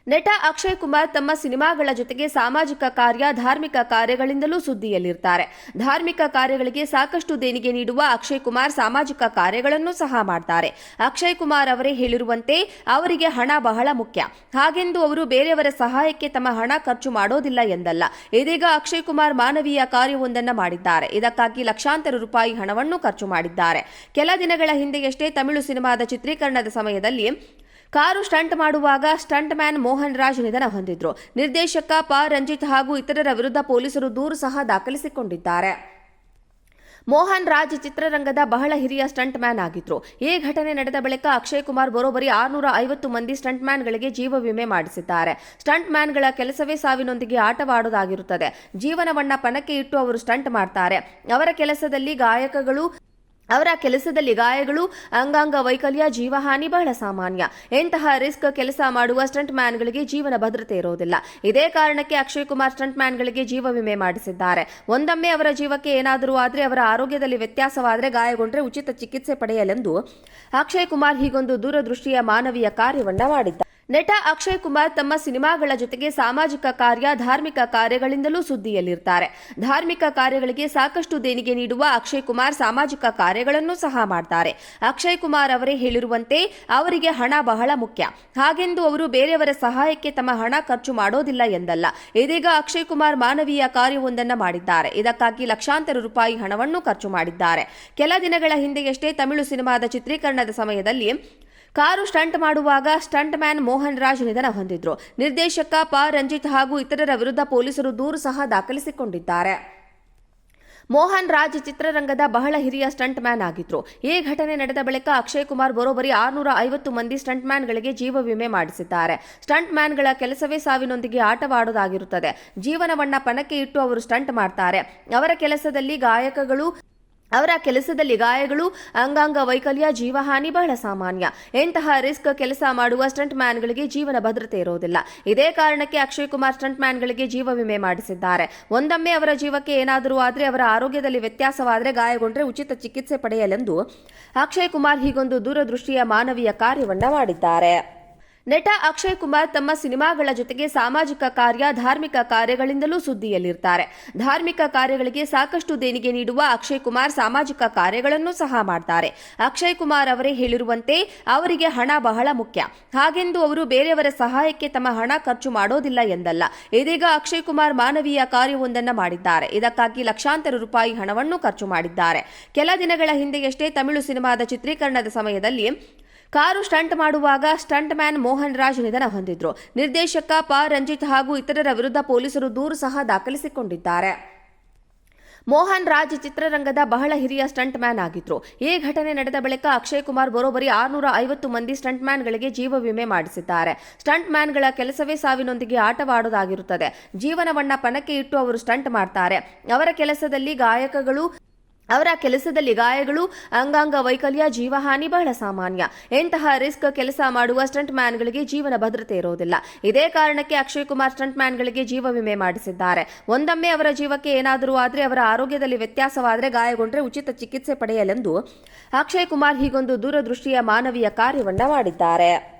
ನಟ ಅಕ್ಷಯ್ ಕುಮಾರ್ ತಮ್ಮ ಸಿನಿಮಾಗಳ ಜೊತೆಗೆ ಸಾಮಾಜಿಕ ಕಾರ್ಯ, ಧಾರ್ಮಿಕ ಕಾರ್ಯಗಳಿಂದಲೂ ಸುದ್ದಿಯಲ್ಲಿರ್ತಾರೆ. ಧಾರ್ಮಿಕ ಕಾರ್ಯಗಳಿಗೆ ಸಾಕಷ್ಟು ದೇಣಿಗೆ ನೀಡುವ ಅಕ್ಷಯ್ ಕುಮಾರ್ ಸಾಮಾಜಿಕ ಕಾರ್ಯಗಳನ್ನು ಸಹ ಮಾಡ್ತಾರೆ. ಅಕ್ಷಯ್ ಕುಮಾರ್ ಅವರೇ ಹೇಳಿರುವಂತೆ ಅವರಿಗೆ ಹಣ ಬಹಳ ಮುಖ್ಯ. ಹಾಗೆಂದು ಅವರು ಬೇರೆಯವರ ಸಹಾಯಕ್ಕೆ ತಮ್ಮ ಹಣ ಖರ್ಚು ಮಾಡೋದಿಲ್ಲ ಎಂದಲ್ಲ. ಇದೀಗ ಅಕ್ಷಯ್ ಕುಮಾರ್ ಮಾನವೀಯ ಕಾರ್ಯವೊಂದನ್ನು ಮಾಡಿದ್ದಾರೆ. ಇದಕ್ಕಾಗಿ ಲಕ್ಷಾಂತರ ರೂಪಾಯಿ ಹಣವನ್ನು ಖರ್ಚು ಮಾಡಿದ್ದಾರೆ. ಕೆಲ ದಿನಗಳ ಹಿಂದೆಯಷ್ಟೇ ತಮಿಳು ಸಿನಿಮಾದ ಚಿತ್ರೀಕರಣದ ಸಮಯದಲ್ಲಿ ಕಾರು ಸ್ಟಂಟ್ ಮಾಡುವಾಗ ಸ್ಟಂಟ್ ಮ್ಯಾನ್ ಮೋಹನ್ ರಾಜ್ ನಿಧನ ಹೊಂದಿದ್ರು. ನಿರ್ದೇಶಕ ಪಾ ರಂಜಿತ್ ಹಾಗೂ ಇತರರ ವಿರುದ್ಧ ಪೊಲೀಸರು ದೂರು ಸಹ ದಾಖಲಿಸಿಕೊಂಡಿದ್ದಾರೆ. ಮೋಹನ್ ರಾಜ್ ಚಿತ್ರರಂಗದ ಬಹಳ ಹಿರಿಯ ಸ್ಟಂಟ್ ಮ್ಯಾನ್ ಆಗಿದ್ರು. ಈ ಘಟನೆ ನಡೆದ ಬಳಿಕ ಅಕ್ಷಯ್ ಕುಮಾರ್ ಬರೋಬ್ಬರಿ 650 ಮಂದಿ ಸ್ಟಂಟ್ ಮ್ಯಾನ್ಗಳಿಗೆ ಜೀವ ವಿಮೆ ಮಾಡಿಸಿದ್ದಾರೆ. ಸ್ಟಂಟ್ ಮ್ಯಾನ್ಗಳ ಕೆಲಸವೇ ಸಾವಿನೊಂದಿಗೆ ಆಟವಾಡುವುದಾಗಿರುತ್ತದೆ. ಜೀವನವನ್ನ ಪಣಕ್ಕೆ ಇಟ್ಟು ಅವರು ಸ್ಟಂಟ್ ಮಾಡ್ತಾರೆ. ಅವರ ಕೆಲಸದಲ್ಲಿ ಗಾಯಗಳು, ಅಂಗಾಂಗ ವೈಕಲ್ಯ, ಜೀವಹಾನಿ ಬಹಳ ಸಾಮಾನ್ಯ. ಇಂತಹ ರಿಸ್ಕ್ ಕೆಲಸ ಮಾಡುವ ಸ್ಟಂಟ್ ಮ್ಯಾನ್ಗಳಿಗೆ ಜೀವನ ಭದ್ರತೆ ಇರೋದಿಲ್ಲ. ಇದೇ ಕಾರಣಕ್ಕೆ ಅಕ್ಷಯ್ ಕುಮಾರ್ ಸ್ಟಂಟ್ ಮ್ಯಾನ್ಗಳಿಗೆ ಜೀವ ವಿಮೆ ಮಾಡಿಸಿದ್ದಾರೆ. ಒಂದೊಮ್ಮೆ ಅವರ ಜೀವಕ್ಕೆ ಏನಾದರೂ ಆದರೆ, ಅವರ ಆರೋಗ್ಯದಲ್ಲಿ ವ್ಯತ್ಯಾಸವಾದರೆ, ಗಾಯಗೊಂಡ್ರೆ ಉಚಿತ ಚಿಕಿತ್ಸೆ ಪಡೆಯಲೆಂದು ಅಕ್ಷಯ್ ಕುಮಾರ್ ಹೀಗೊಂದು ದೂರದೃಷ್ಟಿಯ ಮಾನವೀಯ ಕಾರ್ಯವನ್ನ ಮಾಡಿದ್ದಾರೆ. ನಟ ಅಕ್ಷಯ್ ಕುಮಾರ್ ತಮ್ಮ ಸಿನಿಮಾಗಳ ಜೊತೆಗೆ ಸಾಮಾಜಿಕ ಕಾರ್ಯ, ಧಾರ್ಮಿಕ ಕಾರ್ಯಗಳಿಂದಲೂ ಸುದ್ದಿಯಲ್ಲಿರ್ತಾರೆ. ಧಾರ್ಮಿಕ ಕಾರ್ಯಗಳಿಗೆ ಸಾಕಷ್ಟು ದೇಣಿಗೆ ನೀಡುವ ಅಕ್ಷಯ್ ಕುಮಾರ್ ಸಾಮಾಜಿಕ ಕಾರ್ಯಗಳನ್ನು ಸಹ ಮಾಡ್ತಾರೆ. ಅಕ್ಷಯ್ ಕುಮಾರ್ ಅವರೇ ಹೇಳಿರುವಂತೆ ಅವರಿಗೆ ಹಣ ಬಹಳ ಮುಖ್ಯ. ಹಾಗೆಂದು ಅವರು ಬೇರೆಯವರ ಸಹಾಯಕ್ಕೆ ತಮ್ಮ ಹಣ ಖರ್ಚು ಮಾಡೋದಿಲ್ಲ ಎಂದಲ್ಲ. ಇದೀಗ ಅಕ್ಷಯ್ ಕುಮಾರ್ ಮಾನವೀಯ ಕಾರ್ಯವೊಂದನ್ನು ಮಾಡಿದ್ದಾರೆ. ಇದಕ್ಕಾಗಿ ಲಕ್ಷಾಂತರ ರೂಪಾಯಿ ಹಣವನ್ನು ಖರ್ಚು ಮಾಡಿದ್ದಾರೆ. ಕೆಲ ದಿನಗಳ ಹಿಂದೆಯಷ್ಟೇ ತಮಿಳು ಸಿನಿಮಾದ ಚಿತ್ರೀಕರಣದ ಸಮಯದಲ್ಲಿ ಕಾರು ಸ್ಟಂಟ್ ಮಾಡುವಾಗ ಸ್ಟಂಟ್ ಮ್ಯಾನ್ ಮೋಹನ್ ರಾಜ್ ನಿಧನ ಹೊಂದಿದ್ರು. ನಿರ್ದೇಶಕ ಪಾ ರಂಜಿತ್ ಹಾಗೂ ಇತರರ ವಿರುದ್ಧ ಪೊಲೀಸರು ದೂರು ಸಹ ದಾಖಲಿಸಿಕೊಂಡಿದ್ದಾರೆ. ಮೋಹನ್ ರಾಜ್ ಚಿತ್ರರಂಗದ ಬಹಳ ಹಿರಿಯ ಸ್ಟಂಟ್ ಮ್ಯಾನ್ ಆಗಿದ್ರು. ಈ ಘಟನೆ ನಡೆದ ಬಳಿಕ ಅಕ್ಷಯ್ ಕುಮಾರ್ ಬರೋಬ್ಬರಿ 650 ಮಂದಿ ಸ್ಟಂಟ್ ಮ್ಯಾನ್ಗಳಿಗೆ ಜೀವ ವಿಮೆ ಮಾಡಿಸಿದ್ದಾರೆ. ಸ್ಟಂಟ್ ಮ್ಯಾನ್ಗಳ ಕೆಲಸವೇ ಸಾವಿನೊಂದಿಗೆ ಆಟವಾಡುವುದಾಗಿರುತ್ತದೆ. ಜೀವನವನ್ನ ಪಣಕ್ಕೆ ಇಟ್ಟು ಅವರು ಸ್ಟಂಟ್ ಮಾಡ್ತಾರೆ. ಅವರ ಕೆಲಸದಲ್ಲಿ ಗಾಯಗಳು, ಅಂಗಾಂಗ ವೈಕಲ್ಯ, ಜೀವಹಾನಿ ಬಹಳ ಸಾಮಾನ್ಯ. ಇಂತಹ ರಿಸ್ಕ್ ಕೆಲಸ ಮಾಡುವ ಸ್ಟಂಟ್ ಮ್ಯಾನ್ಗಳಿಗೆ ಜೀವನ ಭದ್ರತೆ ಇರೋದಿಲ್ಲ. ಇದೇ ಕಾರಣಕ್ಕೆ ಅಕ್ಷಯ್ ಕುಮಾರ್ ಸ್ಟಂಟ್ ಮ್ಯಾನ್ಗಳಿಗೆ ಜೀವ ವಿಮೆ ಮಾಡಿಸಿದ್ದಾರೆ. ಒಂದೊಮ್ಮೆ ಅವರ ಜೀವಕ್ಕೆ ಏನಾದರೂ ಆದರೆ, ಅವರ ಆರೋಗ್ಯದಲ್ಲಿ ವ್ಯತ್ಯಾಸವಾದರೆ, ಗಾಯಗೊಂಡ್ರೆ ಉಚಿತ ಚಿಕಿತ್ಸೆ ಪಡೆಯಲೆಂದು ಅಕ್ಷಯ್ ಕುಮಾರ್ ಹೀಗೊಂದು ದೂರದೃಷ್ಟಿಯ ಮಾನವೀಯ ಕಾರ್ಯವನ್ನ ಮಾಡಿದ್ದಾರೆ. ನಟ ಅಕ್ಷಯ್ ಕುಮಾರ್ ತಮ್ಮ ಸಿನಿಮಾಗಳ ಜೊತೆಗೆ ಸಾಮಾಜಿಕ ಕಾರ್ಯ, ಧಾರ್ಮಿಕ ಕಾರ್ಯಗಳಿಂದಲೂ ಸುದ್ದಿಯಲ್ಲಿರ್ತಾರೆ. ಧಾರ್ಮಿಕ ಕಾರ್ಯಗಳಿಗೆ ಸಾಕಷ್ಟು ದೇಣಿಗೆ ನೀಡುವ ಅಕ್ಷಯ್ ಕುಮಾರ್ ಸಾಮಾಜಿಕ ಕಾರ್ಯಗಳನ್ನು ಸಹ ಮಾಡ್ತಾರೆ. ಅಕ್ಷಯ್ ಕುಮಾರ್ ಅವರೇ ಹೇಳಿರುವಂತೆ ಅವರಿಗೆ ಹಣ ಬಹಳ ಮುಖ್ಯ. ಹಾಗೆಂದು ಅವರು ಬೇರೆಯವರ ಸಹಾಯಕ್ಕೆ ತಮ್ಮ ಹಣ ಖರ್ಚು ಮಾಡೋದಿಲ್ಲ ಎಂದಲ್ಲ. ಇದೀಗ ಅಕ್ಷಯ್ ಕುಮಾರ್ ಮಾನವೀಯ ಕಾರ್ಯವೊಂದನ್ನು ಮಾಡಿದ್ದಾರೆ. ಇದಕ್ಕಾಗಿ ಲಕ್ಷಾಂತರ ರೂಪಾಯಿ ಹಣವನ್ನು ಖರ್ಚು ಮಾಡಿದ್ದಾರೆ. ಕೆಲ ದಿನಗಳ ಹಿಂದೆಯಷ್ಟೇ ತಮಿಳು ಸಿನಿಮಾದ ಚಿತ್ರೀಕರಣದ ಸಮಯದಲ್ಲಿ ಕಾರು ಸ್ಟಂಟ್ ಮಾಡುವಾಗ ಸ್ಟಂಟ್ ಮ್ಯಾನ್ ಮೋಹನ್ ರಾಜ್ ನಿಧನ ಹೊಂದಿದ್ರು. ನಿರ್ದೇಶಕ ಪಾ ರಂಜಿತ್ ಹಾಗೂ ಇತರರ ವಿರುದ್ಧ ಪೊಲೀಸರು ದೂರು ಸಹ ದಾಖಲಿಸಿಕೊಂಡಿದ್ದಾರೆ. ಮೋಹನ್ ರಾಜ್ ಚಿತ್ರರಂಗದ ಬಹಳ ಹಿರಿಯ ಸ್ಟಂಟ್ ಮ್ಯಾನ್ ಆಗಿದ್ರು. ಈ ಘಟನೆ ನಡೆದ ಬಳಿಕ ಅಕ್ಷಯ್ ಕುಮಾರ್ ಬರೋಬ್ಬರಿ 650 ಮಂದಿ ಸ್ಟಂಟ್ ಮ್ಯಾನ್ಗಳಿಗೆ ಜೀವ ವಿಮೆ ಮಾಡಿಸಿದ್ದಾರೆ. ಸ್ಟಂಟ್ ಮ್ಯಾನ್ಗಳ ಕೆಲಸವೇ ಸಾವಿನೊಂದಿಗೆ ಆಟವಾಡುವುದಾಗಿರುತ್ತದೆ. ಜೀವನವನ್ನ ಪಣಕ್ಕೆ ಇಟ್ಟು ಅವರು ಸ್ಟಂಟ್ ಮಾಡ್ತಾರೆ. ಅವರ ಕೆಲಸದಲ್ಲಿ ಗಾಯಗಳು, ಅಂಗಾಂಗ ವೈಕಲ್ಯ, ಜೀವಹಾನಿ ಬಹಳ ಸಾಮಾನ್ಯ. ಇಂತಹ ರಿಸ್ಕ್ ಕೆಲಸ ಮಾಡುವ ಸ್ಟಂಟ್ ಮ್ಯಾನ್ಗಳಿಗೆ ಜೀವನ ಭದ್ರತೆ ಇರೋದಿಲ್ಲ. ಇದೇ ಕಾರಣಕ್ಕೆ ಅಕ್ಷಯ್ ಕುಮಾರ್ ಸ್ಟಂಟ್ ಮ್ಯಾನ್ಗಳಿಗೆ ಜೀವ ವಿಮೆ ಮಾಡಿಸಿದ್ದಾರೆ. ಒಂದೊಮ್ಮೆ ಅವರ ಜೀವಕ್ಕೆ ಏನಾದರೂ ಆದರೆ, ಅವರ ಆರೋಗ್ಯದಲ್ಲಿ ವ್ಯತ್ಯಾಸವಾದರೆ, ಗಾಯಗೊಂಡ್ರೆ ಉಚಿತ ಚಿಕಿತ್ಸೆ ಪಡೆಯಲೆಂದು ಅಕ್ಷಯ್ ಕುಮಾರ್ ಹೀಗೊಂದು ದೂರದೃಷ್ಟಿಯ ಮಾನವೀಯ ಕಾರ್ಯವನ್ನ ಮಾಡಿದ್ದಾರೆ.